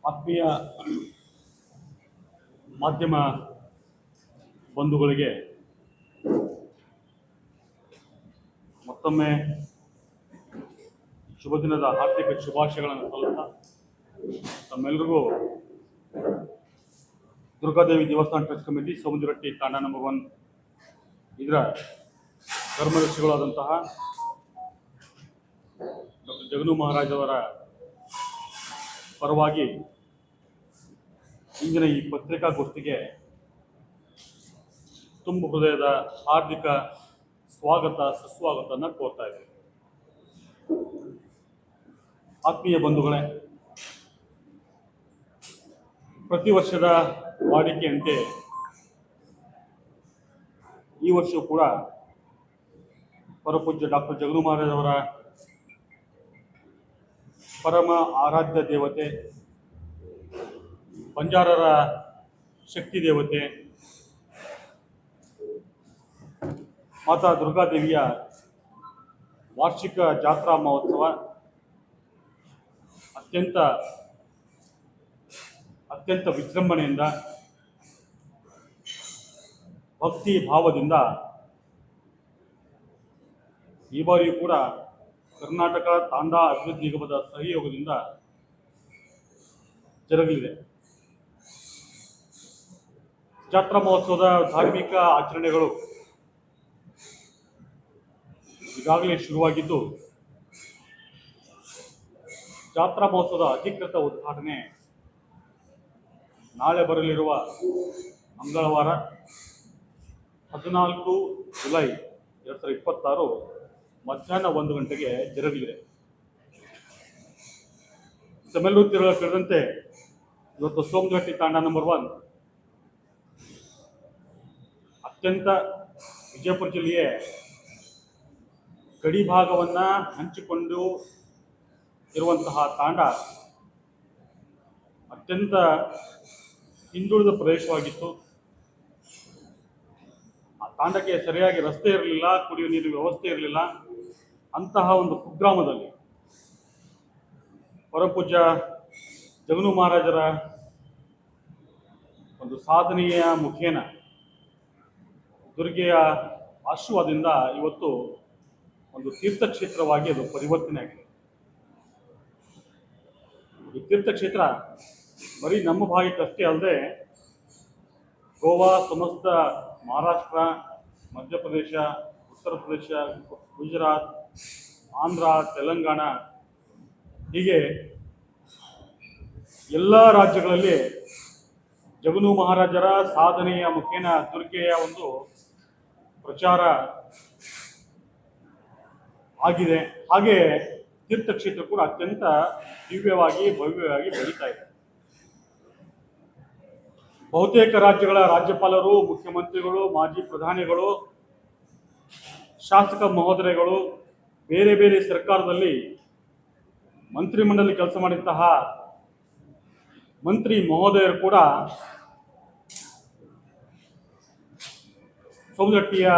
ಆತ್ಮೀಯ ಮಾಧ್ಯಮ ಬಂಧುಗಳಿಗೆ ಮತ್ತೊಮ್ಮೆ ಶುಭ ದಿನದ ಹಾರ್ದಿಕ ಶುಭಾಶಯಗಳನ್ನು ಸಲ್ಲಿಸ್ತಾ ತಮ್ಮೆಲ್ಲರಿಗೂ ದುರ್ಗಾದೇವಿ ದೇವಸ್ಥಾನ ಟ್ರಸ್ಟ್ ಕಮಿಟಿ ಸೋಮದರಟ್ಟಿ ತಾಂಡ ನಂಬರ್ 1 ಇದರ ಧರ್ಮದರ್ಶಿಗಳಾದಂತಹ ಡಾಕ್ಟರ್ ಜಗನು ಮಹಾರಾಜ್ ಅವರ ಪರವಾಗಿ ಇಂದಿನ ಈ ಪತ್ರಿಕಾಗೋಷ್ಠಿಗೆ ತುಂಬ ಹೃದಯದ ಹಾರ್ದಿಕ ಸ್ವಾಗತ ಸುಸ್ವಾಗತವನ್ನು ಕೋರ್ತಾ ಇದ್ದೇವೆ. ಆತ್ಮೀಯ ಬಂಧುಗಳೇ, ಪ್ರತಿ ವರ್ಷದ ವಾಡಿಕೆಯಂತೆ ಈ ವರ್ಷವೂ ಕೂಡ ಪರಪೂಜ್ಯ ಡಾಕ್ಟರ್ ಜಗನು ಮಹಾರಾಜ್ ಅವರ ಪರಮ ಆರಾಧ್ಯ ದೇವತೆ, ಬಂಜಾರರ ಶಕ್ತಿ ದೇವತೆ ಮಾತಾ ದುರ್ಗಾದೇವಿಯ ವಾರ್ಷಿಕ ಜಾತ್ರಾ ಮಹೋತ್ಸವ ಅತ್ಯಂತ ವಿಜೃಂಭಣೆಯಿಂದ ಭಕ್ತಿ ಭಾವದಿಂದ ಈ ಬಾರಿಯೂ ಕೂಡ ಕರ್ನಾಟಕ ತಾಂಡಾ ಅಭಿವೃದ್ಧಿ ನಿಗಮದ ಸಹಯೋಗದಿಂದ ಜರುಗಲಿದೆ. ಜಾತ್ರಾ ಮಹೋತ್ಸವದ ಧಾರ್ಮಿಕ ಆಚರಣೆಗಳು ಈಗಾಗಲೇ ಶುರುವಾಗಿದ್ದು, ಜಾತ್ರಾ ಮಹೋತ್ಸವದ ಅಧಿಕೃತ ಉದ್ಘಾಟನೆ ನಾಳೆ ಬರಲಿರುವ ಮಂಗಳವಾರ 14 ಜುಲೈ 2026 ಮಧ್ಯಾಹ್ನ 1 ಗಂಟೆಗೆ ಜರುಗಲಿದೆ. ತಮ್ಮೆಲ್ಲರೂ ತಿಳಿದಂತೆ ಇವತ್ತು ಸೋಮದರಟ್ಟಿ ತಾಂಡ ನಂಬರ್ 1 ಅತ್ಯಂತ ವಿಜಯಪುರ ಜಿಲ್ಲೆಯ ಗಡಿ ಭಾಗವನ್ನು ಹಂಚಿಕೊಂಡು ಇರುವಂತಹ ತಾಂಡ ಅತ್ಯಂತ ಹಿಂದುಳಿದ ಪ್ರದೇಶವಾಗಿತ್ತು. ಆ ತಾಂಡಕ್ಕೆ ಸರಿಯಾಗಿ ರಸ್ತೆ ಇರಲಿಲ್ಲ, ಕುಡಿಯುವ ನೀರಿನ ವ್ಯವಸ್ಥೆ ಇರಲಿಲ್ಲ. ಅಂತಹ ಒಂದು ಕುಗ್ರಾಮದಲ್ಲಿ ಪರಪೂಜ್ಯ ಜಗನು ಮಹಾರಾಜರ ಒಂದು ಸಾಧನೆಯ ಮುಖೇನ ದುರ್ಗೆಯ ಆಶೀರ್ವಾದದಿಂದ ಇವತ್ತು ಒಂದು ತೀರ್ಥಕ್ಷೇತ್ರವಾಗಿ ಅದು ಪರಿವರ್ತನೆ ಆಗಿದೆ. ಈ ತೀರ್ಥಕ್ಷೇತ್ರ ಬರೀ ನಮ್ಮ ಭಾಗಕ್ಕಷ್ಟೇ ಅಲ್ಲದೆ ಗೋವಾ, ಸಮಸ್ತ ಮಹಾರಾಷ್ಟ್ರ, ಮಧ್ಯಪ್ರದೇಶ, ಉತ್ತರ ಪ್ರದೇಶ, ಗುಜರಾತ್, ಆಂಧ್ರ, ತೆಲಂಗಾಣ ಹೀಗೆ ಎಲ್ಲ ರಾಜ್ಯಗಳಲ್ಲಿ ಜಗನು ಮಹಾರಾಜರ ಸಾಧನೆಯ ಮುಖೇನ ದುರ್ಗೆಯ ಒಂದು ಪ್ರಚಾರ ಆಗಿದೆ. ಹಾಗೆ ತೀರ್ಥಕ್ಷೇತ್ರ ಕೂಡ ಅತ್ಯಂತ ದಿವ್ಯವಾಗಿ ಭವ್ಯವಾಗಿ ಬೆಳೀತಾ ಇದೆ. ಬಹುತೇಕ ರಾಜ್ಯಗಳ ರಾಜ್ಯಪಾಲರು, ಮುಖ್ಯಮಂತ್ರಿಗಳು, ಮಾಜಿ ಪ್ರಧಾನಿಗಳು, ಶಾಸಕ ಮಹೋದಯಗಳು, ಬೇರೆ ಬೇರೆ ಸರ್ಕಾರದಲ್ಲಿ ಮಂತ್ರಿಮಂಡಲ ಕೆಲಸ ಮಾಡಿದಂತಹ ಮಂತ್ರಿ ಮಹೋದಯರು ಕೂಡ ಸೋಮದಟ್ಟಿಯ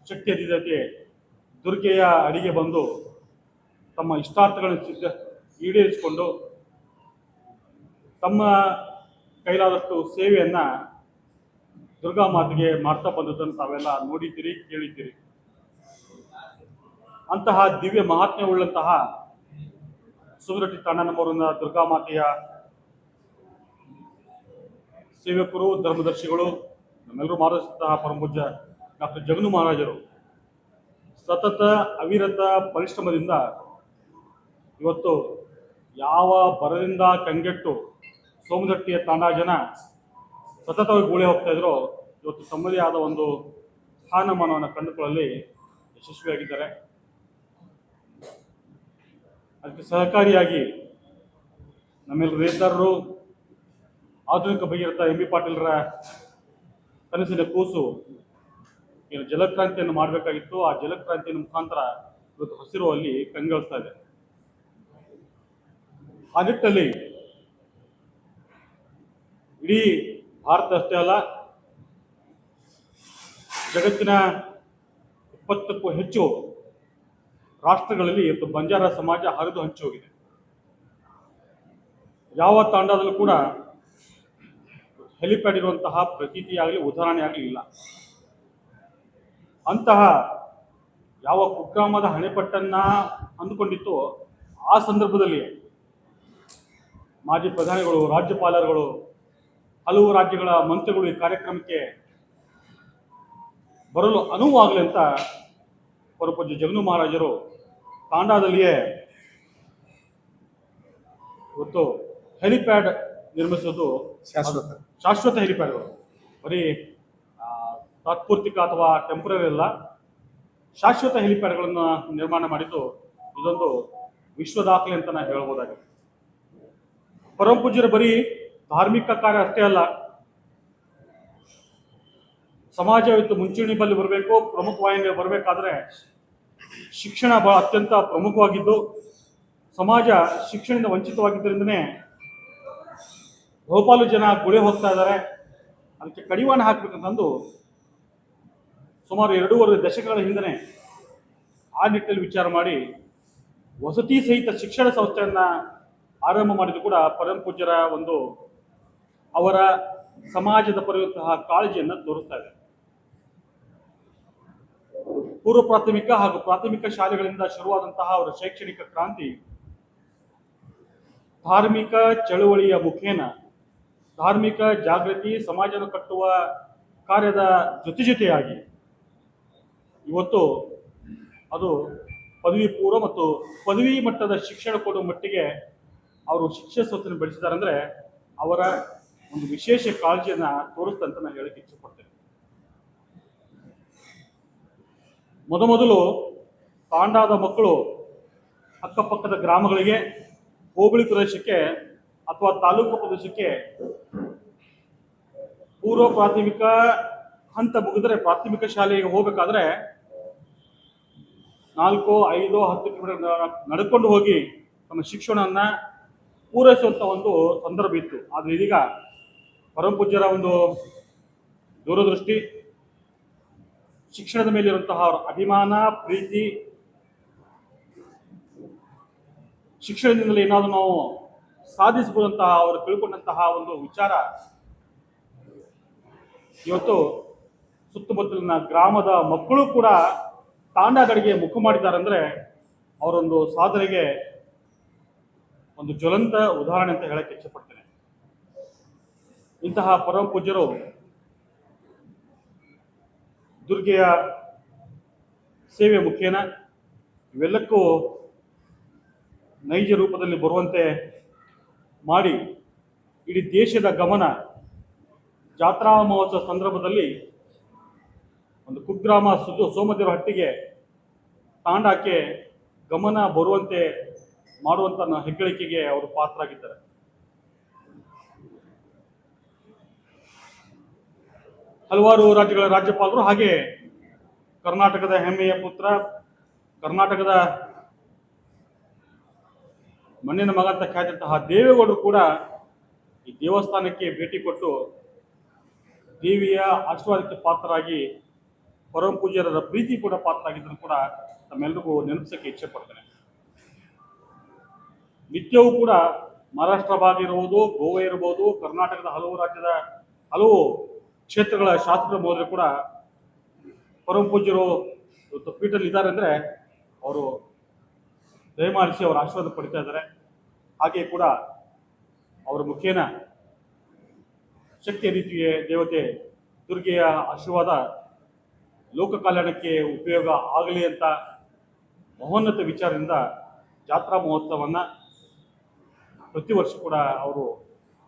ಶಕ್ತಿ ಅಧಿದೇವತೆ ದುರ್ಗೆಯ ಅಡಿಗೆ ಬಂದು ತಮ್ಮ ಇಷ್ಟಾರ್ಥಗಳನ್ನು ಈಡೇರಿಸಿಕೊಂಡು ತಮ್ಮ ಕೈಲಾದಷ್ಟು ಸೇವೆಯನ್ನು ದುರ್ಗಾ ಮಾತೆಗೆ ಮಾಡ್ತಾ ಬಂದದ್ದನ್ನು ತಾವೆಲ್ಲ ನೋಡಿದ್ದೀರಿ, ಕೇಳಿದ್ದೀರಿ. ಅಂತಹ ದಿವ್ಯ ಮಹಾತ್ಮ್ಯವುಳ್ಳಂತಹ ಸೋಮದಟ್ಟಿ ತಾಂಡ ನಂಬರ್ 1 ದುರ್ಗಾ ಮಾತೆಯ ಸೇವಕರು, ಧರ್ಮದರ್ಶಿಗಳು, ನಮ್ಮೆಲ್ಲರೂ ಮಾರ್ಗದರ್ಶಿಸಿದಂತಹ ಪರಮಪೂಜ್ಯ ಡಾಕ್ಟರ್ ಜಗನು ಮಹಾರಾಜರು ಸತತ ಅವಿರತ ಪರಿಶ್ರಮದಿಂದ ಇವತ್ತು ಯಾವ ಬರದಿಂದ ಕಂಗೆಟ್ಟು ಸೋಮದಟ್ಟಿಯ ತಾಂಡ ಜನ ಸತತವಾಗಿ ಗುಳೆ ಹೋಗ್ತಾ ಇದ್ರು, ಇವತ್ತು ತಮ್ಮದೇ ಆದ ಒಂದು ಸ್ಥಾನಮಾನವನ್ನು ಕಂಡುಕೊಳ್ಳಲು ಯಶಸ್ವಿಯಾಗಿದ್ದಾರೆ. ಅದಕ್ಕೆ ಸಹಕಾರಿಯಾಗಿ ನಮ್ಮೆಲ್ಲರೂ ನೇತಾರರು, ಆಧುನಿಕ ಭಗೀರಥ ಎಂ ಬಿ ಪಾಟೀಲರ ಕನಸಿನ ಕೂಸು ಏನು ಜಲಕ್ರಾಂತಿಯನ್ನು ಮಾಡಬೇಕಾಗಿತ್ತು, ಆ ಜಲಕ್ರಾಂತಿಯ ಮುಖಾಂತರ ಇವತ್ತು ಹಸಿರು ಅಲ್ಲಿ ಕಂಗೊಳಿಸ್ತಾ ಇದೆ. ಆ ನಿಟ್ಟಿನಲ್ಲಿ ಇಡೀ ಭಾರತ ಅಷ್ಟೇ ಅಲ್ಲ, ಜಗತ್ತಿನ 20ಕ್ಕೂ ಹೆಚ್ಚು ರಾಷ್ಟ್ರಗಳಲ್ಲಿ ಇವತ್ತು ಬಂಜಾರ ಸಮಾಜ ಹರಿದು ಹಂಚಿ ಹೋಗಿದೆ. ಯಾವ ತಾಂಡದಲ್ಲೂ ಕೂಡ ಹೆಲಿಪ್ಯಾಡ್ ಇರುವಂತಹ ಪ್ರತೀತಿಯಾಗಲಿ ಉದಾಹರಣೆ ಆಗಲಿ ಇಲ್ಲ. ಅಂತಹ ಯಾವ ಕುಗ್ರಾಮದ ಹಣೆಪಟ್ಟನ್ನ ಅಂದುಕೊಂಡಿತ್ತು ಆ ಸಂದರ್ಭದಲ್ಲಿ ಮಾಜಿ ಪ್ರಧಾನಿಗಳು, ರಾಜ್ಯಪಾಲರುಗಳು, ಹಲವು ರಾಜ್ಯಗಳ ಮಂತ್ರಿಗಳು ಈ ಕಾರ್ಯಕ್ರಮಕ್ಕೆ ಬರಲು ಅನುವಾಗಲಿ ಅಂತ ಪರಪೂಜ್ಯ ಜಗನು ಮಹಾರಾಜರು ತಾಂಡಾದಲ್ಲಿಯೇ ಇವತ್ತು ಹೆಲಿಪ್ಯಾಡ್ ನಿರ್ಮಿಸೋದು ಶಾಶ್ವತ ಹೆಲಿಪ್ಯಾಡ್ಗಳು, ಬರೀ ತಾತ್ಪೂರ್ತಿಕ ಅಥವಾ ಟೆಂಪರರಿ ಅಲ್ಲ, ಶಾಶ್ವತ ಹೆಲಿಪ್ಯಾಡ್ಗಳನ್ನು ನಿರ್ಮಾಣ ಮಾಡಿದ್ದು ಇದೊಂದು ವಿಶ್ವ ದಾಖಲೆ ಅಂತ ನಾವು ಹೇಳ್ಬೋದಾಗಿದೆ. ಪರಮ ಪೂಜ್ಯರು ಬರೀ ಧಾರ್ಮಿಕ ಕಾರ್ಯ ಅಷ್ಟೇ ಅಲ್ಲ, ಸಮಾಜ ಇವತ್ತು ಮುಂಚೂಣಿ ಬಲ್ಲಿ ಬರಬೇಕು, ಪ್ರಮುಖ ವಾಹಿನಿಗೆ ಬರಬೇಕಾದ್ರೆ ಶಿಕ್ಷಣ ಬಹಳ ಅತ್ಯಂತ ಪ್ರಮುಖವಾಗಿದ್ದು, ಸಮಾಜ ಶಿಕ್ಷಣದಿಂದ ವಂಚಿತವಾಗಿದ್ದರಿಂದನೇ ಬಹುಪಾಲು ಜನ ಗುಳೆ ಹೋಗ್ತಾ ಇದ್ದಾರೆ. ಅದಕ್ಕೆ ಕಡಿವಾಣ ಹಾಕಬೇಕಂತಂದು ಸುಮಾರು 2.5 ದಶಕಗಳ ಹಿಂದೆ ಆ ನಿಟ್ಟಿನಲ್ಲಿ ವಿಚಾರ ಮಾಡಿ ವಸತಿ ಸಹಿತ ಶಿಕ್ಷಣ ಸಂಸ್ಥೆಯನ್ನ ಆರಂಭ ಮಾಡಿದ್ದು ಕೂಡ ಪರಮ ಪೂಜ್ಯರ ಒಂದು ಅವರ ಸಮಾಜದ ಪಡೆಯುವಂತಹ ಕಾಳಜಿಯನ್ನು ತೋರಿಸ್ತಾ ಇದೆ. ಪೂರ್ವ ಪ್ರಾಥಮಿಕ ಹಾಗೂ ಪ್ರಾಥಮಿಕ ಶಾಲೆಗಳಿಂದ ಶುರುವಾದಂತಹ ಅವರ ಶೈಕ್ಷಣಿಕ ಕ್ರಾಂತಿ ಧಾರ್ಮಿಕ ಚಳುವಳಿಯ ಮುಖೇನ ಧಾರ್ಮಿಕ ಜಾಗೃತಿ ಸಮಾಜನ ಕಟ್ಟುವ ಕಾರ್ಯದ ಜೊತೆಯಾಗಿ ಇವತ್ತು ಅದು ಪದವಿ ಪೂರ್ವ ಮತ್ತು ಪದವಿ ಮಟ್ಟದ ಶಿಕ್ಷಣ ಕೊಡುವ ಮಟ್ಟಿಗೆ ಅವರು ಶಿಕ್ಷಣ ಸಂಸ್ಥೆಯನ್ನು ಬೆಳೆಸಿದ್ದಾರೆ. ಅಂದರೆ ಅವರ ಒಂದು ವಿಶೇಷ ಕಾಳಜಿಯನ್ನು ತೋರಿಸ್ತಂತ ನಾನು ಹೇಳಕ್ಕೆ ಇಚ್ಛೆಪಡ್ತೇನೆ. ಮೊದಲು ತಾಂಡಾದ ಮಕ್ಕಳು ಅಕ್ಕಪಕ್ಕದ ಗ್ರಾಮಗಳಿಗೆ, ಹೋಬಳಿ ಪ್ರದೇಶಕ್ಕೆ ಅಥವಾ ತಾಲೂಕು ಪ್ರದೇಶಕ್ಕೆ ಪೂರ್ವ ಪ್ರಾಥಮಿಕ ಹಂತ ಮುಗಿದರೆ ಪ್ರಾಥಮಿಕ ಶಾಲೆಗೆ ಹೋಗಬೇಕಾದ್ರೆ 4, 5, 10 ಕಿಲೋಮೀಟರ್ ನಡ್ಕೊಂಡು ಹೋಗಿ ತಮ್ಮ ಶಿಕ್ಷಣವನ್ನು ಪೂರೈಸುವಂಥ ಒಂದು ಸಂದರ್ಭ ಇತ್ತು. ಆದರೆ ಇದೀಗ ಪರಮ ಪೂಜ್ಯರ ಒಂದು ದೂರದೃಷ್ಟಿ, ಶಿಕ್ಷಣದ ಮೇಲಿರುವಂತಹ ಅವರ ಅಭಿಮಾನ, ಪ್ರೀತಿ, ಶಿಕ್ಷಣದಿಂದಲೇ ಏನಾದರೂ ನಾವು ಸಾಧಿಸಬಹುದಂತಹ ಅವರು ತಿಳ್ಕೊಂಡಂತಹ ಒಂದು ವಿಚಾರ ಇವತ್ತು ಸುತ್ತಮುತ್ತಲಿನ ಗ್ರಾಮದ ಮಕ್ಕಳು ಕೂಡ ತಾಂಡಾಗಳಿಗೆ ಮುಖ ಮಾಡಿದ್ದಾರೆ. ಅಂದರೆ ಅವರೊಂದು ಸಾಧನೆಗೆ ಒಂದು ಜ್ವಲಂತ ಉದಾಹರಣೆ ಅಂತ ಹೇಳಕ್ಕೆ ಇಚ್ಛೆಪಡ್ತೇನೆ. ಇಂತಹ ಪರಮ ಪೂಜ್ಯರು ದುರ್ಗೆಯ ಸೇವೆ ಮುಖೇನ ಇವೆಲ್ಲಕ್ಕೂ ನೈಜ ರೂಪದಲ್ಲಿ ಬರುವಂತೆ ಮಾಡಿ ಇಡೀ ದೇಶದ ಗಮನ ಜಾತ್ರಾ ಮಹೋತ್ಸವ ಸಂದರ್ಭದಲ್ಲಿ ಒಂದು ಕುಗ್ರಾಮ ಸೋಮದೇವರ ಹಟ್ಟಿಗೆ ತಾಂಡಾಕ್ಕೆ ಗಮನ ಬರುವಂತೆ ಮಾಡುವಂತ ಹೆಗ್ಗಳಿಕೆಗೆ ಅವರು ಪಾತ್ರರಾಗಿದ್ದಾರೆ. ಹಲವಾರು ರಾಜ್ಯಗಳ ರಾಜ್ಯಪಾಲರು, ಹಾಗೆ ಕರ್ನಾಟಕದ ಹೆಮ್ಮೆಯ ಪುತ್ರ, ಕರ್ನಾಟಕದ ಮಣ್ಣಿನ ಮಗ ಅಂತ ಖ್ಯಾತಿಯಂತಹ ದೇವೇಗೌಡರು ಕೂಡ ಈ ದೇವಸ್ಥಾನಕ್ಕೆ ಭೇಟಿ ಕೊಟ್ಟು ದೇವಿಯ ಆಶೀರ್ವಾದಕ್ಕೆ ಪಾತ್ರರಾಗಿ ಪರಮ ಪೂಜ್ಯರ ಪ್ರೀತಿ ಕೂಡ ಪಾತ್ರರಾಗಿದ್ದರೂ ಕೂಡ ತಮ್ಮೆಲ್ಲರಿಗೂ ನೆನಪಿಸಕ್ಕೆ ಇಚ್ಛೆ ಪಡ್ತೇನೆ. ನಿತ್ಯವೂ ಕೂಡ ಮಹಾರಾಷ್ಟ್ರ ಭಾಗ ಇರಬಹುದು, ಗೋವಾ ಇರಬಹುದು, ಕರ್ನಾಟಕದ ಹಲವು ರಾಜ್ಯದ ಹಲವು ಕ್ಷೇತ್ರಗಳ ಶಾಸಕರು ಹೋದ್ರೆ ಕೂಡ ಪರಮ ಪೂಜ್ಯರು ಇವತ್ತು ಪೀಠದಲ್ಲಿ ಇದ್ದಾರೆ ಅಂದರೆ ಅವರು ದಯಮಾಡಿಸಿ ಅವರ ಆಶೀರ್ವಾದ ಪಡಿತಾ ಇದ್ದಾರೆ. ಹಾಗೆ ಕೂಡ ಅವರ ಮುಖೇನ ಶಕ್ತಿಯ ರೀತಿಯ ದೇವತೆ ದುರ್ಗೆಯ ಆಶೀರ್ವಾದ ಲೋಕ ಕಲ್ಯಾಣಕ್ಕೆ ಉಪಯೋಗ ಆಗಲಿ ಅಂತ ಮಹೋನ್ನತ ವಿಚಾರದಿಂದ ಜಾತ್ರಾ ಮಹೋತ್ಸವವನ್ನು ಪ್ರತಿ ವರ್ಷ ಕೂಡ ಅವರು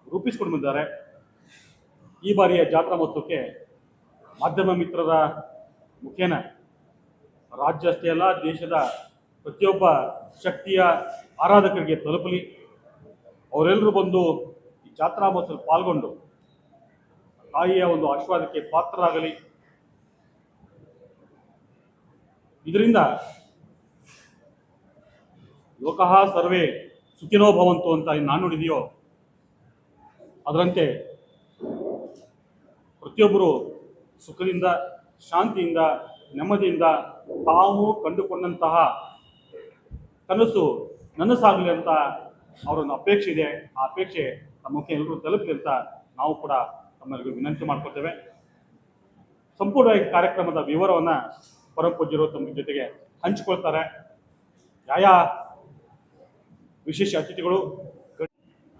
ರೂಪಿಸಿಕೊಂಡು ಬಂದಿದ್ದಾರೆ. ಈ ಬಾರಿಯ ಜಾತ್ರಾ ಮಹೋತ್ಸವಕ್ಕೆ ಮಾಧ್ಯಮ ಮಿತ್ರರ ಮುಖೇನ ರಾಜ್ಯ ಅಷ್ಟೇ ಅಲ್ಲ, ದೇಶದ ಪ್ರತಿಯೊಬ್ಬ ಶಕ್ತಿಯ ಆರಾಧಕರಿಗೆ ತಲುಪಲಿ, ಅವರೆಲ್ಲರೂ ಬಂದು ಈ ಜಾತ್ರಾ ಮಹೋತ್ಸವ ಪಾಲ್ಗೊಂಡು ತಾಯಿಯ ಒಂದು ಆಶೀರ್ವಾದಕ್ಕೆ ಪಾತ್ರರಾಗಲಿ. ಇದರಿಂದ ಲೋಕಃ ಸರ್ವೇ ಸುಖಿನೋ ಭವಂತು ಅಂತ ಏನು ನಾಣ್ಣುಡಿದೆಯೋ ಅದರಂತೆ ಪ್ರತಿಯೊಬ್ಬರು ಸುಖದಿಂದ, ಶಾಂತಿಯಿಂದ, ನೆಮ್ಮದಿಯಿಂದ ತಾವು ಕಂಡುಕೊಂಡಂತಹ ಕನಸು ನನಸಾಗಲಿ ಅಂತ ಅವರೊಂದು ಅಪೇಕ್ಷೆ ಇದೆ. ಆ ಅಪೇಕ್ಷೆ ನಮ್ಮಕ್ಕೆ ಎಲ್ಲರೂ ತಲುಪಲಿ ಅಂತ ನಾವು ಕೂಡ ತಮ್ಮೆಲ್ಲರಿಗೂ ವಿನಂತಿ ಮಾಡ್ಕೊತೇವೆ. ಸಂಪೂರ್ಣವಾಗಿ ಕಾರ್ಯಕ್ರಮದ ವಿವರವನ್ನು ಪರಮ ಪೂಜ್ಯರು ತಮ್ಮ ಜೊತೆಗೆ ಹಂಚಿಕೊಳ್ತಾರೆ. ಯಾವ ವಿಶೇಷ ಅತಿಥಿಗಳು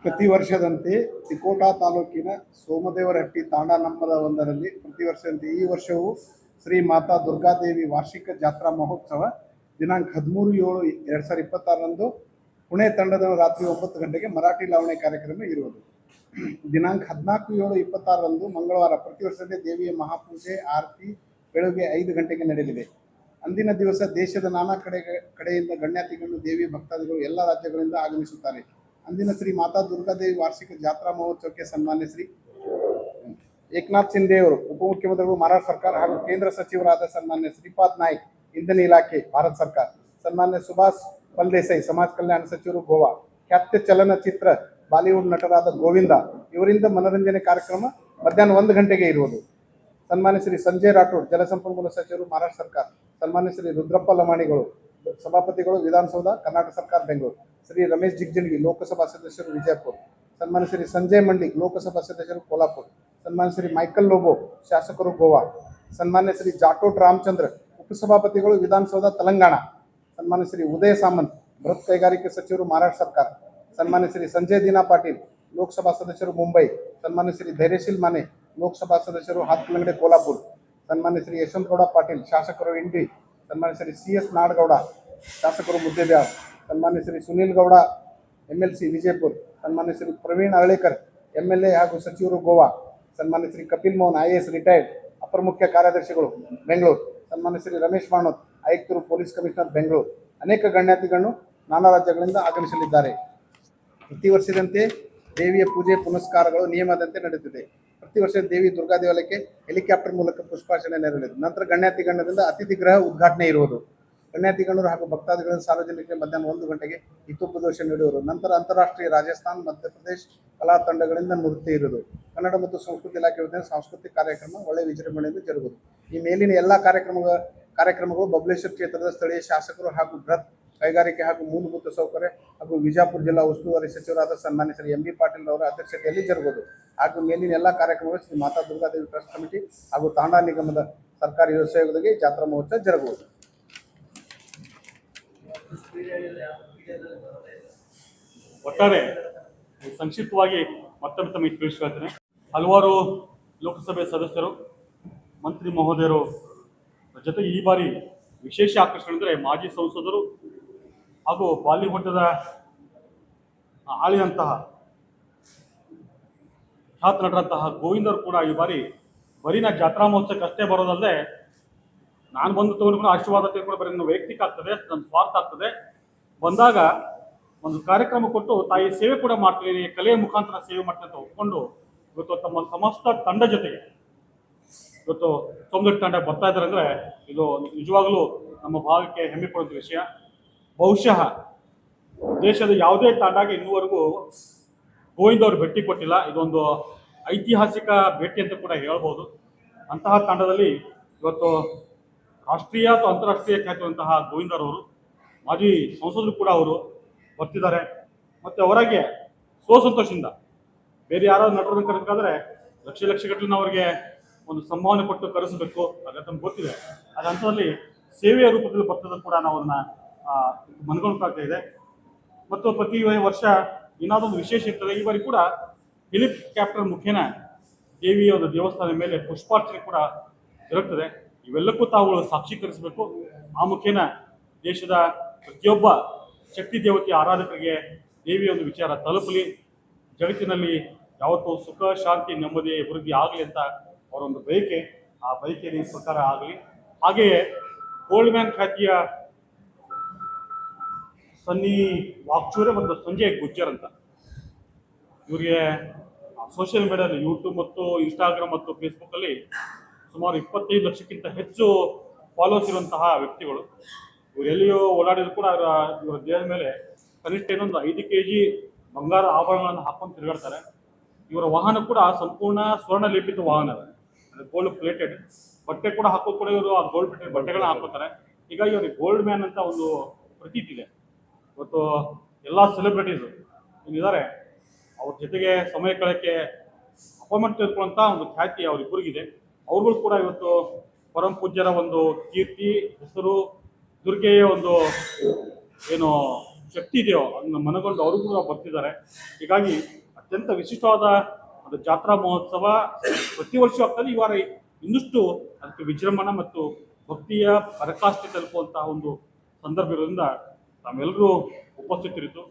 ಪ್ರತಿ ವರ್ಷದಂತೆ ತಿಕೋಟಾ ತಾಲೂಕಿನ ಸೋಮದೇವರಹಟ್ಟಿ ತಾಂಡಾ ನಂಬರ್ 1ರಲ್ಲಿ ಪ್ರತಿ ವರ್ಷದಂತೆ ಈ ವರ್ಷವೂ ಶ್ರೀ ಮಾತಾ ದುರ್ಗಾದೇವಿ ವಾರ್ಷಿಕ ಜಾತ್ರಾ ಮಹೋತ್ಸವ ದಿನಾಂಕ 13/7/2026ರಂದು ಪುಣೆ ತಂಡದ ರಾತ್ರಿ 9 ಗಂಟೆಗೆ ಮರಾಠಿ ಲಾವಣಿ ಕಾರ್ಯಕ್ರಮ ಇರುವುದು. ದಿನಾಂಕ 14/7/26ರಂದು ಮಂಗಳವಾರ ಪ್ರತಿ ವರ್ಷದಂತೆ ದೇವಿಯ ಮಹಾಪೂಜೆ ಆರತಿ ಬೆಳಗ್ಗೆ 5 ಗಂಟೆಗೆ ನಡೆಯಲಿದೆ. ಅಂದಿನ ದಿವಸ ದೇಶದ ನಾನಾ ಕಡೆಯಿಂದ ಗಣ್ಯಾತಿಗಳು, ದೇವಿ ಭಕ್ತಾದಿಗಳು ಎಲ್ಲ ರಾಜ್ಯಗಳಿಂದ ಆಗಮಿಸುತ್ತಾರೆ. ಅಂದಿನ ಶ್ರೀ ಮಾತಾ ದುರ್ಗಾದೇವಿ ವಾರ್ಷಿಕ ಜಾತ್ರಾ ಮಹೋತ್ಸವಕ್ಕೆ ಸನ್ಮಾನ್ಯ ಶ್ರೀ ಏಕನಾಥ್ ಶಿಂದೆ ಅವರು ಉಪಮುಖ್ಯಮಂತ್ರಿಗಳು ಮಹಾರಾಷ್ಟ್ರ ಸರ್ಕಾರ ಹಾಗೂ ಕೇಂದ್ರ ಸಚಿವರಾದ ಸನ್ಮಾನ್ಯ ಶ್ರೀಪಾದ್ ನಾಯ್ಕ್ ಇಂಧನ ಇಲಾಖೆ ಭಾರತ ಸರ್ಕಾರ, ಸನ್ಮಾನ್ಯ ಸುಭಾಷ್ ಫಲ್ದೇಸಾಯಿ ಸಮಾಜ ಕಲ್ಯಾಣ ಸಚಿವರು ಗೋವಾ, ಖ್ಯಾತ ಚಲನಚಿತ್ರ ಬಾಲಿವುಡ್ ನಟರಾದ ಗೋವಿಂದ ಇವರಿಂದ ಮನರಂಜನೆ ಕಾರ್ಯಕ್ರಮ ಮಧ್ಯಾಹ್ನ 1 ಗಂಟೆಗೆ ಇರುವುದು. ಸನ್ಮಾನ್ಯ ಶ್ರೀ ಸಂಜಯ್ ರಾಠೋಡ್ ಜಲಸಂಪನ್ಮೂಲ ಸಚಿವರು ಮಹಾರಾಷ್ಟ್ರ ಸರ್ಕಾರ, ಸನ್ಮಾನ್ಯ ಶ್ರೀ ರುದ್ರಪ್ಪ ಲಮಾಣಿಗಳು ಸಭಾಪತಿಗಳು ವಿಧಾನಸೌಧ ಕರ್ನಾಟಕ ಸರ್ಕಾರ ಬೆಂಗಳೂರು, ಶ್ರೀ ರಮೇಶ್ ಜಿಗಜಿಣಗಿ ಲೋಕಸಭಾ ಸದಸ್ಯರು ವಿಜಯಪುರ, ಸನ್ಮಾನ್ಯ ಶ್ರೀ ಸಂಜಯ್ ಮಂಡಿಕ್ ಲೋಕಸಭಾ ಸದಸ್ಯರು ಕೋಲ್ಹಾಪುರ, ಸನ್ಮಾನ್ಯ ಶ್ರೀ ಮೈಕಲ್ ಲೋಬೋ ಶಾಸಕರು ಗೋವಾ, ಸನ್ಮಾನ್ಯ ಶ್ರೀ ಜಾಟೋಟ್ ರಾಮಚಂದ್ರ ಉಪಸಭಾಪತಿಗಳು ವಿಧಾನಸೌಧ ತೆಲಂಗಾಣ, ಸನ್ಮಾನ್ಯ ಶ್ರೀ ಉದಯ ಸಾಮಂತ್ ಬೃಹತ್ ಕೈಗಾರಿಕೆ ಸಚಿವರು ಮಹಾರಾಷ್ಟ್ರ ಸರ್ಕಾರ, ಸನ್ಮಾನ್ಯ ಶ್ರೀ ಸಂಜಯ್ ದೀನಾ ಪಾಟೀಲ್ ಲೋಕಸಭಾ ಸದಸ್ಯರು ಮುಂಬೈ, ಸನ್ಮಾನ್ಯ ಶ್ರೀ ಧೈರ್ಯಶೀಲ್ ಮಾನೆ ಲೋಕಸಭಾ ಸದಸ್ಯರು ಹಾತ್ಕಲಂಗಡೆ ಕೋಲ್ಹಾಪುರ, ಸನ್ಮಾನ್ಯ ಶ್ರೀ ಯಶವಂತಗೌಡ ಪಾಟೀಲ್ ಶಾಸಕರು ಇಂಡಿ, ಸನ್ಮಾನ್ಯ ಶ್ರೀ CS ನಾಡಗೌಡ ಶಾಸಕರು ಮುದ್ದೇಬ್ಯಾಳ್, ಸನ್ಮಾನ್ಯ ಶ್ರೀ ಸುನೀಲ್ ಗೌಡ MLC ವಿಜಯಪುರ, ಸನ್ಮಾನ್ಯ ಶ್ರೀ ಪ್ರವೀಣ್ ಅರಳೇಕರ್ MLA ಹಾಗೂ ಸಚಿವರು ಗೋವಾ, ಸನ್ಮಾನ್ಯ ಶ್ರೀ ಕಪಿಲ್ ಮೋಹನ್ IAS ರಿಟೈರ್ಡ್ ಅಪರ ಮುಖ್ಯ ಕಾರ್ಯದರ್ಶಿಗಳು ಬೆಂಗಳೂರು, ಸನ್ಮಾನ್ಯ ಶ್ರೀ ರಮೇಶ್ ಮಾನೋತ್ ಆಯುಕ್ತರು ಪೊಲೀಸ್ ಕಮಿಷನರ್ ಬೆಂಗಳೂರು. ಅನೇಕ ಗಣ್ಯಾತಿಗಳು ನಾನಾ ರಾಜ್ಯಗಳಿಂದ ಆಗಮಿಸಲಿದ್ದಾರೆ. ಪ್ರತಿ ವರ್ಷದಂತೆ ದೇವಿಯ ಪೂಜೆ ಪುನಸ್ಕಾರಗಳು ನಿಯಮದಂತೆ ನಡೆಯುತ್ತಿದೆ. ಪ್ರತಿ ವರ್ಷ ದೇವಿ ದುರ್ಗಾ ದೇವಾಲಯಕ್ಕೆ ಹೆಲಿಕಾಪ್ಟರ್ ಮೂಲಕ ಪುಷ್ಪಾರ್ಚನೆ ನೆರವೇರಿದೆ. ನಂತರ ಗಣ್ಯಾತಿಗಣದಿಂದ ಅತಿಥಿ ಗೃಹ ಉದ್ಘಾಟನೆ ಇರುವುದು. ಗಣ್ಯಾತಿಗಣರು ಹಾಗೂ ಭಕ್ತಾದಿಗಳನ್ನು ಸಾರ್ವಜನಿಕರಿಗೆ ಮಧ್ಯಾಹ್ನ 1 ಗಂಟೆಗೆ ಹಿತೋಪದೇಶ ನೀಡುವರು. ನಂತರ ಅಂತಾರಾಷ್ಟ್ರೀಯ ರಾಜಸ್ಥಾನ್ ಮಧ್ಯಪ್ರದೇಶ ಕಲಾ ತಂಡಗಳಿಂದ ನೃತ್ಯ ಇರುವುದು. ಕನ್ನಡ ಮತ್ತು ಸಂಸ್ಕೃತಿ ಇಲಾಖೆ ವತಿಯಿಂದ ಸಾಂಸ್ಕೃತಿಕ ಕಾರ್ಯಕ್ರಮ ಒಳ್ಳೆಯ ವಿಜೃಂಭಣೆಯಿಂದ ಜರುಗುವುದು. ಈ ಮೇಲಿನ ಎಲ್ಲ ಕಾರ್ಯಕ್ರಮಗಳು ಬಬಲೇಶ್ವರ ಕ್ಷೇತ್ರದ ಸ್ಥಳೀಯ ಶಾಸಕರು ಹಾಗೂ ಬೃಹತ್ ಕೈಗಾರಿಕೆ ಹಾಗೂ ಮೂಲಭೂತ ಸೌಕರ್ಯ ಹಾಗೂ ವಿಜಯಪುರ ಜಿಲ್ಲಾ ಉಸ್ತುವಾರಿ ಸಚಿವರಾದ ಸನ್ಮಾನ್ಯ ಶ್ರೀ MB ಪಾಟೀಲ್ ಅವರ ಅಧ್ಯಕ್ಷತೆಯಲ್ಲಿ ಜರುಗುವುದು. ಹಾಗೂ ಮೇಲಿನ ಎಲ್ಲ ಕಾರ್ಯಕ್ರಮಗಳು ಶ್ರೀ ಮಾತಾ ದುರ್ಗಾದೇವಿ ಟ್ರಸ್ಟ್ ಕಮಿಟಿ ಹಾಗೂ ತಾಂಡಾ ನಿಗಮದ ಸರ್ಕಾರಿ ಸಹಯೋಗದಲ್ಲಿ ಜಾತ್ರಾ ಮಹೋತ್ಸವ ಜರುಗುವುದು. ಒಟ್ಟಾರೆ ಸಂಕ್ಷಿಪ್ತವಾಗಿ ಮತ್ತೊಮ್ಮೆ ತಮಗೆ ತಿಳಿಸ್ಕೊಳ್ತೇನೆ. ಹಲವಾರು ಲೋಕಸಭೆ ಸದಸ್ಯರು, ಮಂತ್ರಿ ಮಹೋದಯರು ಜೊತೆಗೆ ಈ ಬಾರಿ ವಿಶೇಷ ಆಕರ್ಷಣೆ ಅಂದರೆ ಮಾಜಿ ಸಂಸದರು ಹಾಗೂ ಬಾಲಿವುಡ್ದ ಆಳಿದಂತಹ ಖ್ಯಾತ ನಟರಂತಹ ಗೋವಿಂದರು ಕೂಡ ಈ ಬಾರಿ ಬರೀ ನಾ ಜಾತ್ರಾ ಮಹೋತ್ಸವಕ್ಕೆ ಅಷ್ಟೇ ಬರೋದಲ್ಲದೆ ನಾನು ಬಂದು ತಗೊಂಡು ಆಶೀರ್ವಾದ ತೆಗೆದುಕೊಂಡು ಬರೀ ನನ್ನ ವೈಯಕ್ತಿಕ ಆಗ್ತದೆ, ನನ್ನ ಸ್ವಾರ್ಥ ಆಗ್ತದೆ. ಬಂದಾಗ ಒಂದು ಕಾರ್ಯಕ್ರಮ ಕೊಟ್ಟು ತಾಯಿ ಸೇವೆ ಕೂಡ ಮಾಡ್ತೀನಿ, ಕಲೆಯ ಮುಖಾಂತರ ಸೇವೆ ಮಾಡ್ತೀನಿ ಅಂತ ಒಪ್ಕೊಂಡು ಇವತ್ತು ತಮ್ಮ ಸಮಸ್ತ ತಂಡ ಜೊತೆಗೆ ಇವತ್ತು ಸೋಮದಟ್ಟಿ ತಂಡ ಬರ್ತಾ ಇದ್ದಾರೆ ಅಂದರೆ ಇದು ನಿಜವಾಗಲೂ ನಮ್ಮ ಭಾಗಕ್ಕೆ ಹೆಮ್ಮೆ ಪಡುವಂಥ ವಿಷಯ. ಬಹುಶಃ ದೇಶದ ಯಾವುದೇ ತಂಡಗೆ ಇನ್ನೂವರೆಗೂ ಗೋವಿಂದ ಅವರು ಭೇಟಿ ಕೊಟ್ಟಿಲ್ಲ. ಇದೊಂದು ಐತಿಹಾಸಿಕ ಭೇಟಿ ಅಂತ ಕೂಡ ಹೇಳ್ಬೋದು. ಅಂತಹ ತಂಡದಲ್ಲಿ ಇವತ್ತು ರಾಷ್ಟ್ರೀಯ ಅಥವಾ ಅಂತಾರಾಷ್ಟ್ರೀಯ ಖ್ಯಾತಿರುವಂತಹ ಗೋವಿಂದರವರು, ಮಾಜಿ ಸಂಸದರು ಕೂಡ ಅವರು ಬರ್ತಿದ್ದಾರೆ. ಮತ್ತು ಅವರಿಗೆ ಸಂತೋಷದಿಂದ ಬೇರೆ ಯಾರಾದ್ರು ನಟರನ್ನು ಕರೆಬೇಕಾದ್ರೆ ಲಕ್ಷ ಗಟ್ಟಲಿನ ಅವರಿಗೆ ಒಂದು ಸಂಭಾವನೆ ಕೊಟ್ಟು ಕರೆಸಬೇಕು, ಹಾಗೆ ತಮ್ಗೆ ಗೊತ್ತಿದೆ. ಅದ ಹಂತದಲ್ಲಿ ಸೇವೆಯ ರೂಪದಲ್ಲಿ ಬರ್ತದೆ ಕೂಡ ನಾವು ಅದನ್ನ ಮನಗೊಳ್ತಾ ಇದೆ. ಮತ್ತು ಪ್ರತಿ ವರ್ಷ ಏನಾದರೂ ಒಂದು ವಿಶೇಷ ಇರ್ತದೆ. ಈ ಬಾರಿ ಕೂಡ ಹೆಲಿಕಾಪ್ಟರ್ ಮುಖೇನ ದೇವಿಯ ಒಂದು ದೇವಸ್ಥಾನದ ಮೇಲೆ ಪುಷ್ಪಾರ್ಚನೆ ಕೂಡ ಜರುಗ್ತದೆ. ಇವೆಲ್ಲಕ್ಕೂ ತಾವುಗಳು ಸಾಕ್ಷೀಕರಿಸಬೇಕು. ಆ ಮುಖೇನ ದೇಶದ ಪ್ರತಿಯೊಬ್ಬ ಶಕ್ತಿ ದೇವತೆಯ ಆರಾಧಕರಿಗೆ ದೇವಿಯ ಒಂದು ವಿಚಾರ ತಲುಪಲಿ, ಜಗತ್ತಿನಲ್ಲಿ ಯಾವತ್ತೂ ಸುಖ ಶಾಂತಿ ನೆಮ್ಮದಿ ಅಭಿವೃದ್ಧಿ ಆಗಲಿ ಅಂತ ಅವರೊಂದು ಬಯಕೆ. ಆ ಬಯಕೆ ಈ ಪ್ರಕಾರ ಆಗಲಿ. ಹಾಗೆಯೇ ಗೋಲ್ಡ್ ಮ್ಯಾನ್ ಖ್ಯಾತಿಯ ಸನ್ನಿ ವಾಕ್ಚೂರೆ ಮತ್ತು ಸಂಜಯ್ ಗುಜ್ಜರ್ ಅಂತ ಇವರಿಗೆ ಸೋಷಿಯಲ್ ಮೀಡಿಯಾದಲ್ಲಿ ಯೂಟ್ಯೂಬ್ ಮತ್ತು ಇನ್ಸ್ಟಾಗ್ರಾಮ್ ಮತ್ತು ಫೇಸ್ಬುಕ್ಕಲ್ಲಿ ಸುಮಾರು 25 ಲಕ್ಷಕ್ಕಿಂತ ಹೆಚ್ಚು ಫಾಲೋವರ್ಸ್ ಇರುವಂತಹ ವ್ಯಕ್ತಿಗಳು. ಇವರು ಎಲ್ಲಿಯೋ ಓಡಾಡಿದ್ರು ಕೂಡ ಇವರ ದೇಹದ ಮೇಲೆ ಕನಿಷ್ಠ ಇನ್ನೊಂದು 5 kg ಬಂಗಾರ ಆಭರಣಗಳನ್ನು ಹಾಕೊಂಡು ತಿರುಗಾಡ್ತಾರೆ. ಇವರ ವಾಹನ ಕೂಡ ಸಂಪೂರ್ಣ ಸ್ವರ್ಣ ಲೇಪಿತ ವಾಹನ, ಗೋಲ್ಡ್ ಪ್ಲೇಟೆಡ್. ಬಟ್ಟೆ ಕೂಡ ಹಾಕೋದು ಕೂಡ ಇವರು ಆ ಗೋಲ್ಡ್ ಪ್ಲೇಟೆಡ್ ಬಟ್ಟೆಗಳನ್ನ ಹಾಕೋತಾರೆ. ಹೀಗಾಗಿ ಅವ್ರಿಗೆ ಗೋಲ್ಡ್ ಮ್ಯಾನ್ ಅಂತ ಒಂದು ಪ್ರತೀತಿ ಇದೆ. ಇವತ್ತು ಎಲ್ಲ ಸೆಲೆಬ್ರಿಟೀಸ್ ಏನಿದ್ದಾರೆ ಅವ್ರ ಜೊತೆಗೆ ಸಮಯ ಕಳೆಯಕ್ಕೆ ಅಪಾಯಿಂಟ್ಮೆಂಟ್ ತೆಗೆದುಕೊಳ್ಳುವಂಥ ಒಂದು ಖ್ಯಾತಿ ಅವರಿಬ್ಬರಿಗಿದೆ. ಅವ್ರುಗಳು ಕೂಡ ಇವತ್ತು ಪರಮ ಪೂಜ್ಯರ ಒಂದು ಕೀರ್ತಿ, ಹೆಸರು, ದುರ್ಗೆಯ ಒಂದು ಏನು ಶಕ್ತಿ ಇದೆಯೋ ಅದನ್ನ ಮನಗೊಂಡು ಅವರು ಕೂಡ ಬರ್ತಿದ್ದಾರೆ. ಹೀಗಾಗಿ ಅತ್ಯಂತ ವಿಶಿಷ್ಟವಾದ ಒಂದು ಜಾತ್ರಾ ಮಹೋತ್ಸವ ಪ್ರತಿ ವರ್ಷ ಆಗ್ತದೆ. ಈ ವಾರ ಇನ್ನಷ್ಟು ಅದಕ್ಕೆ ವಿಜೃಂಭಣೆ ಮತ್ತು ಭಕ್ತಿಯ ಪರಾಕಾಷ್ಠೆ ತಲುಪುವಂತಹ ಒಂದು ಸಂದರ್ಭ ಇರೋದ್ರಿಂದ ತಾವೆಲ್ಲರೂ ಉಪಸ್ಥಿತರಿದ್ದು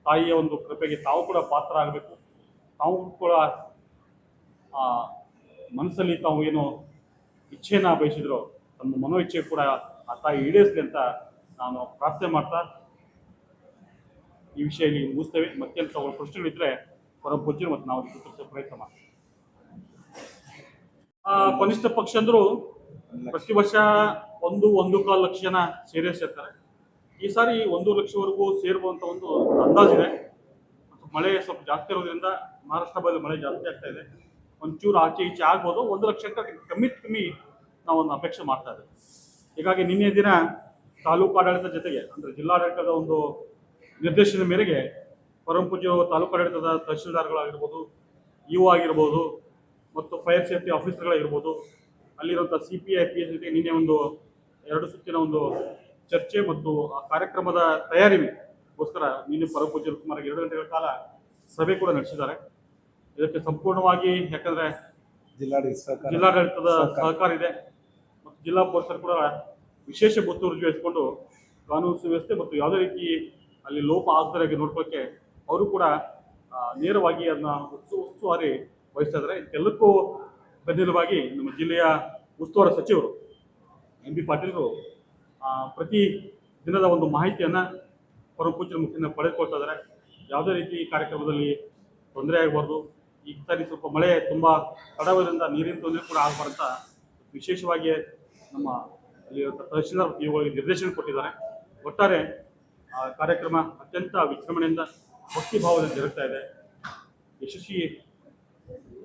ತಾಯಿಯ ಒಂದು ಕೃಪೆಗೆ ತಾವು ಕೂಡ ಪಾತ್ರ ಆಗಬೇಕು. ತಾವು ಕೂಡ ಮನಸ್ಸಲ್ಲಿ ತಾವು ಏನು ಇಚ್ಛೆನ ಬಯಸಿದ್ರು ತಮ್ಮ ಮನೋ ಇಚ್ಛೆ ಕೂಡ ಆ ತಾಯಿ ಈಡೇರಿಸಲಿ ಅಂತ ನಾನು ಪ್ರಾರ್ಥನೆ ಮಾಡ್ತಾ ಈ ವಿಷಯದಲ್ಲಿ ಮುಗಿಸ್ತೇವೆ. ಮತ್ತೆ ತಾವು ಪ್ರಶ್ನೆಗಳಿದ್ರೆ ಪರಮ ಪೂಜ್ಯರು ಮತ್ತು ನಾವು ಉತ್ತರಿಸೋ ಪ್ರಯತ್ನ ಮಾಡ್ತೀವಿ. ಕನಿಷ್ಠ ಪಕ್ಷ ಅಂದ್ರು ಪ್ರತಿ ವರ್ಷ 1.25 ಲಕ್ಷ ಜನ ಸೇರ್ತಾರೆ. ಈ ಸಾರಿ 1 ಲಕ್ಷವರೆಗೂ ಸೇರುವಂತ ಒಂದು ಅಂದಾಜಿದೆ. ಮಳೆ ಸ್ವಲ್ಪ ಜಾಸ್ತಿ ಇರೋದ್ರಿಂದ ಮಹಾರಾಷ್ಟ್ರ ಬಳಿ ಮಳೆ ಜಾಸ್ತಿ ಆಗ್ತಾ ಇದೆ. ಒಂಚೂರು ಆಚೆ ಈಚೆ ಆಗ್ಬೋದು. 1 ಲಕ್ಷಕ್ಕೆ ಕಮ್ಮಿ ನಾವು ಒಂದು ಅಪೇಕ್ಷೆ ಮಾಡ್ತಾ ಇದ್ದೇವೆ. ಹೀಗಾಗಿ ನಿನ್ನೆ ದಿನ ತಾಲೂಕು ಆಡಳಿತ ಜೊತೆಗೆ ಅಂದರೆ ಜಿಲ್ಲಾಡಳಿತದ ಒಂದು ನಿರ್ದೇಶನದ ಮೇರೆಗೆ ಪರಮ ಪೂಜ್ಯ ತಾಲೂಕು ಆಡಳಿತದ ತಹಶೀಲ್ದಾರ್ಗಳಾಗಿರ್ಬೋದು, ಇಒ ಆಗಿರ್ಬೋದು ಮತ್ತು ಫೈರ್ ಸೇಫ್ಟಿ ಆಫೀಸರ್ಗಳಾಗಿರ್ಬೋದು, ಅಲ್ಲಿರುವಂಥ CPI PS ಜೊತೆಗೆ ನಿನ್ನೆ ಒಂದು 2 ಸುತ್ತಿನ ಒಂದು ಚರ್ಚೆ ಮತ್ತು ಆ ಕಾರ್ಯಕ್ರಮದ ತಯಾರಿಗೋಸ್ಕರ ನಿನ್ನೆ ಪರಮ ಪೂಜ್ಯರು ಸುಮಾರು 2 ಗಂಟೆಗಳ ಕಾಲ ಸಭೆ ಕೂಡ ನಡೆಸಿದ್ದಾರೆ. ಇದಕ್ಕೆ ಸಂಪೂರ್ಣವಾಗಿ ಯಾಕಂದರೆ ಜಿಲ್ಲಾಡಳಿತದ ಸಹಕಾರ ಇದೆ ಮತ್ತು ಜಿಲ್ಲಾ ಪೊಲೀಸರು ಕೂಡ ವಿಶೇಷ ಮುತುವರ್ಜಿ ವಹಿಸಿಕೊಂಡು ಕಾನೂನು ಸುವ್ಯವಸ್ಥೆ ಮತ್ತು ಯಾವುದೇ ರೀತಿ ಅಲ್ಲಿ ಲೋಪ ಆಗದಾಗೆ ನೋಡ್ಕೊಳ್ಳೋಕ್ಕೆ ಅವರು ಕೂಡ ನೇರವಾಗಿ ಅದನ್ನ ಉಸ್ತುವಾರಿ ವಹಿಸ್ತಾ ಇದ್ದಾರೆ. ಇದಕ್ಕೆಲ್ಲಕ್ಕೂ ಬೆನ್ನೆಲುಬಾಗಿ ನಮ್ಮ ಜಿಲ್ಲೆಯ ಉಸ್ತುವಾರಿ ಸಚಿವರು MB ಪಾಟೀಲರು ಪ್ರತಿ ದಿನದ ಒಂದು ಮಾಹಿತಿಯನ್ನು ಪರಮ ಪೂಜ್ಯರ ಮುಖದಿಂದ ಪಡೆದುಕೊಳ್ತಾ ಇದ್ದಾರೆ. ಯಾವುದೇ ರೀತಿ ಕಾರ್ಯಕ್ರಮದಲ್ಲಿ ತೊಂದರೆ ಆಗಬಾರ್ದು. ಈ ಸಾರಿ ಸ್ವಲ್ಪ ಮಳೆ ತುಂಬ ತಡವಿರೋದ್ರಿಂದ ನೀರಿನ ತೊಂದರೆ ಕೂಡ ಆಗಬಾರ್ದಂತ ವಿಶೇಷವಾಗಿ ನಮ್ಮ ಅಲ್ಲಿ ತಹಶೀಲ್ದಾರ್ ಇವುಗಳಿಗೆ ನಿರ್ದೇಶನ ಕೊಟ್ಟಿದ್ದಾರೆ. ಒಟ್ಟಾರೆ ಕಾರ್ಯಕ್ರಮ ಅತ್ಯಂತ ವಿಜೃಂಭಣೆಯಿಂದ ಭಕ್ತಿ ಭಾವದಿಂದ ಜರುಗ್ತಾ ಇದೆ. ಯಶಸ್ವಿ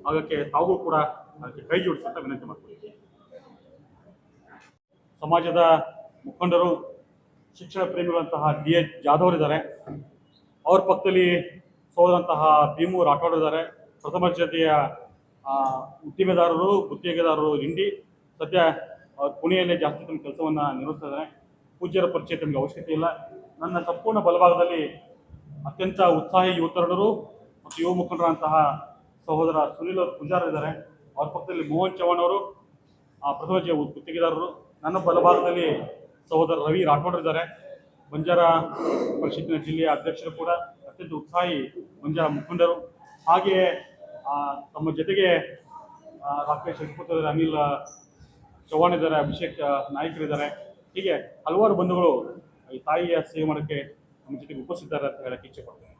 ಆಗಕ್ಕೆ ತಾವು ಕೂಡ ಅದಕ್ಕೆ ಕೈ ಜೋಡಿಸುವಂತ ವಿನಂತಿ ಮಾಡ್ತೀವಿ. ಸಮಾಜದ ಮುಖಂಡರು, ಶಿಕ್ಷಣ ಪ್ರೇಮಿಗಳಂತಹ DH ಜಾಧವ್ ಇದ್ದಾರೆ. ಅವ್ರ ಪಕ್ಕದಲ್ಲಿ ಸೋದರಂತಹ ಭೀಮು ರಾಠೋಡ್ ಇದ್ದಾರೆ. ಪ್ರಥಮ ದರ್ಜೆಯ ಉದ್ದಿಮೆದಾರರು, ಗುತ್ತಿಗೆದಾರರು ಹಿಂಡಿ ಸದ್ಯ ಪುಣೆಯಲ್ಲೇ ಜಾಸ್ತಿ ತಮ್ಮ ಕೆಲಸವನ್ನು ನಿರ್ವಹಿಸ್ತಾ ಇದ್ದಾರೆ. ಪೂಜ್ಯರ ಪರಿಚಯ ತಮಗೆ ಅವಶ್ಯಕತೆ ಇಲ್ಲ. ನನ್ನ ಸಂಪೂರ್ಣ ಬಲಭಾಗದಲ್ಲಿ ಅತ್ಯಂತ ಉತ್ಸಾಹಿ ಯುವ ತರುಣರು ಮತ್ತು ಯುವ ಮುಖಂಡರಂತಹ ಸಹೋದರ ಸುನಿಲ್ ಪೂಜಾರ್ ಇದ್ದಾರೆ. ಅವ್ರ ಪಕ್ಕದಲ್ಲಿ ಮೋಹನ್ ಚವ್ಹಾಣ್ ಅವರು ಪ್ರಥಮ ದರ್ಜೆಯ ಗುತ್ತಿಗೆದಾರರು. ನನ್ನ ಬಲಭಾಗದಲ್ಲಿ ಸಹೋದರ ರವಿ ರಾಠೋಡ್ ಇದ್ದಾರೆ. ಬಂಜಾರ ಪರಿಷತ್ತಿನ ಜಿಲ್ಲೆಯ ಅಧ್ಯಕ್ಷರು ಕೂಡ ಅತ್ಯಂತ ಉತ್ಸಾಹಿ ಬಂಜಾರ ಮುಖಂಡರು. ಹಾಗೆಯೇ ತಮ್ಮ ಜೊತೆಗೆ ರಾಕೇಶ್ ಶೆಟ್ಪುತ್ರ, ಅನಿಲ್ ಚವ್ಹಾಣ್ ಇದ್ದಾರೆ, ಅಭಿಷೇಕ್ ನಾಯ್ಕರಿದ್ದಾರೆ. ಹೀಗೆ ಹಲವಾರು ಬಂಧುಗಳು ಈ ತಾಯಿಯ ಸೇವೆ ಮಾಡೋಕ್ಕೆ ನಮ್ಮ ಜೊತೆಗೆ ಉಪಸ್ಥಿತರಿದ್ದಾರೆ ಅಂತ ಹೇಳಕ್ಕೆ ಇಚ್ಛೆ ಪಡ್ತೀನಿ.